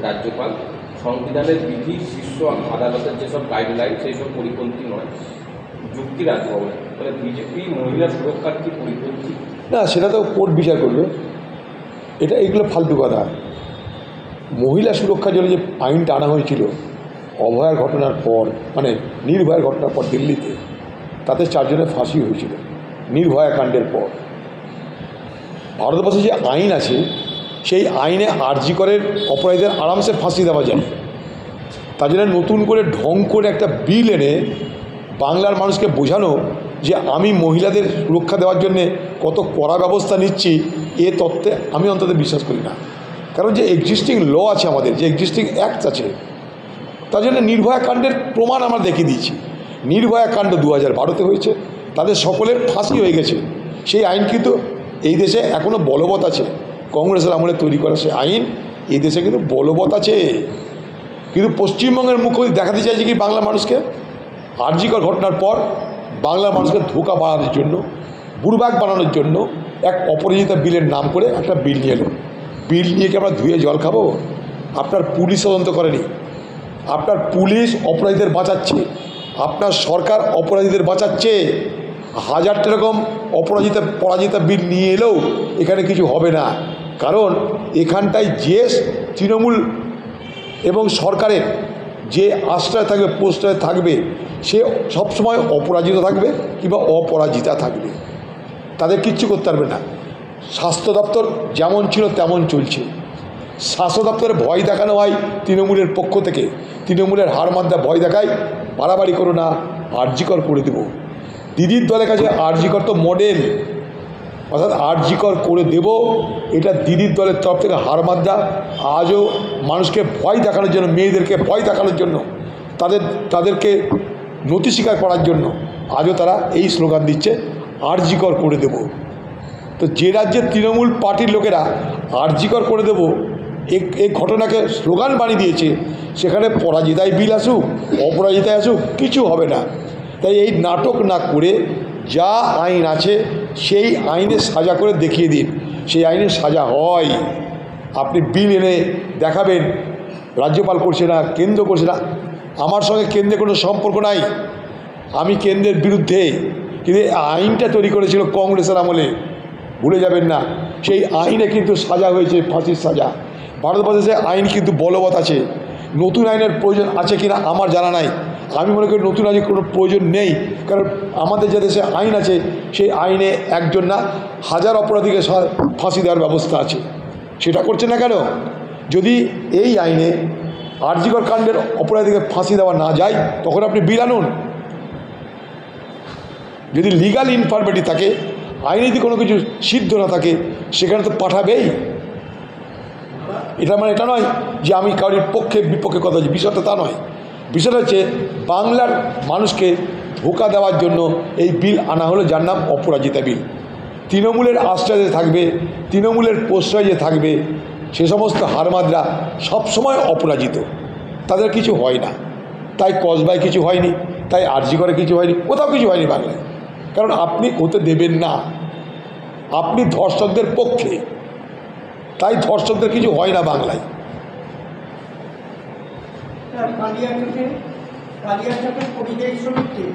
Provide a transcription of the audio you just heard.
রাজ্যপাল সংবিধানের বিধি শীর্ষ আদালতের যেসব গাইডলাইন সেই সব পরিপন্থী নয়। যুক্তি রাজভবনে মানে বিজেপি মহিলা সুরক্ষার কি পরিপন্থী? না, সেটা তো কোর্ট বিচার করবে। এগুলো ফালতু কথা। মহিলা সুরক্ষার জন্য যে আইনটা আনা হয়েছিল অভয়ার ঘটনার পর, মানে নির্ভয়ার ঘটনার পর দিল্লিতে, তাতে 4 জনের ফাঁসি হয়েছিল নির্ভয়া কাণ্ডের পর। ভারতবর্ষে যে আইন আছে সেই আইনে আরজি করের অপরাধীদের আরামসে ফাঁসি দেওয়া যায়। তার জন্য নতুন করে ঢং করে একটা বিল এনে বাংলার মানুষকে বোঝানো যে আমি মহিলাদের সুরক্ষা দেওয়ার জন্যে কত কড়া ব্যবস্থা নিচ্ছি, এ তত্ত্বে আমি অন্তত বিশ্বাস করি না। কারণ যে এক্সিস্টিং ল আছে, আমাদের যে এক্সিস্টিং অ্যাক্ট আছে, তার জন্য নির্ভয়া কাণ্ডের প্রমাণ আমরা দেখিয়ে দিয়েছি। নির্ভয়া কাণ্ড 2012-তে হয়েছে, তাদের সকলের ফাঁসি হয়ে গেছে। সেই আইন কিন্তু এই দেশে এখনও বলবৎ আছে। কংগ্রেসের আমলে তৈরি করা সেই আইন এই দেশে কিন্তু বলবৎ আছে। কিন্তু পশ্চিমবঙ্গের মুখ্যমন্ত্রী দেখাতে চাইছে কি বাংলা মানুষকে, আরজিকর ঘটনার পর বাংলার মানুষকে ধোঁকা বানানোর জন্য, বুড়বাক বানানোর জন্য এক অপরাজিতা বিলের নাম করে একটা বিল নিয়ে এলো। বিল নিয়ে কি আমরা ধুয়ে জল খাবো? আপনার পুলিশ তদন্ত করেনি, আপনার পুলিশ অপরাধীদের বাঁচাচ্ছে, আপনার সরকার অপরাধীদের বাঁচাচ্ছে। হাজারটা রকম পরাজিতা বিল নিয়ে এলেও এখানে কিছু হবে না। কারণ এখানটায় যে তৃণমূল এবং সরকারের যে আশ্রয় থাকবে, প্রশ্রয় থাকবে, সে সবসময় অপরাজিত থাকবে কিংবা অপরাজিতা থাকবে, তাদের কিচ্ছু করতে পারবে না। স্বাস্থ্য দপ্তর যেমন ছিল তেমন চলছে। স্বাস্থ্য দপ্তরে ভয় দেখানো হয় তৃণমূলের পক্ষ থেকে, তৃণমূলের হার মাদ্দা ভয় দেখায়, বাড়াবাড়ি করো না, আরজিকর করে দেব। দিদির দলের কাছে আরজিকর তো মডেল, অর্থাৎ আরজিকর করে দেব, এটা দিদির দলের তরফ থেকে হার মাদ্দা। আজও মানুষকে ভয় দেখানোর জন্য, মেয়েদেরকে ভয় দেখানোর জন্য, তাদেরকে নতি স্বীকার করার জন্য আজও তারা এই স্লোগান দিচ্ছে, আরজিকর করে দেব। তো যে রাজ্যের তৃণমূল পার্টির লোকেরা আরজিকর করে দেব এই ঘটনাকে স্লোগান বানিয়ে দিয়েছে, সেখানে পরাজিতায় বিল আসুক, অপরাজিতায় আসুক, কিছু হবে না। তাই এই নাটক না করে যা আইন আছে সেই আইনে সাজা করে দেখিয়ে দিন, সেই আইনে সাজা হয়। আপনি বিল এনে দেখাবেন রাজ্যপাল করছে না, কেন্দ্র করছে না। আমার সঙ্গে কেন্দ্রের কোনো সম্পর্ক নাই, আমি কেন্দ্রের বিরুদ্ধে। কিন্তু আইনটা তৈরি করেছিল কংগ্রেসের আমলে, ভুলে যাবেন না। সেই আইনে কিন্তু সাজা হয়েছে, ফাঁসির সাজা। ভারতবর্ষে আইন কিন্তু বলবৎ আছে। নতুন আইনের প্রয়োজন আছে কিনা আমার জানা নাই। আমি মনে করি নতুন আইনের কোনো প্রয়োজন নেই, কারণ আমাদের যে দেশে আইন আছে সেই আইনে একজন না হাজার অপরাধীকে ফাঁসি দেওয়ার ব্যবস্থা আছে। সেটা করছে না কেন? যদি এই আইনে আরজিকর কাণ্ডের অপরাধীকে ফাঁসি দেওয়া না যায়, তখন আপনি বিল আনুন। যদি লিগাল ইনফরমেটি থাকে, আইনে যদি কোনো কিছু সিদ্ধ না থাকে, সেখানে তো পাঠাবেই। এটা মানে এটা নয় যে আমি কারোর পক্ষে বিপক্ষে কথা বলছি, বিষয়টা তা নয়। বিষয়টা হচ্ছে বাংলার মানুষকে ধোঁকা দেওয়ার জন্য এই বিল আনা হলো, যার নাম অপরাজিতা বিল। তৃণমূলের আশ্রয় যে থাকবে, তৃণমূলের প্রশ্রয় যে থাকবে, সে সমস্ত হারমাদরা সবসময় অপরাজিত, তাদের কিছু হয় না। তাই কসবায় কিছু হয়নি, তাই আরজি করে কিছু হয়নি, কোথাও কিছু হয়নি বাংলায়। কারণ আপনি হতে দেবেন না, আপনি ধর্ষকদের পক্ষে, তাই ধর্ষকদের কিছু হয় না বাংলায়। কালিয়াচকের পরিযায়ী শ্রমিককে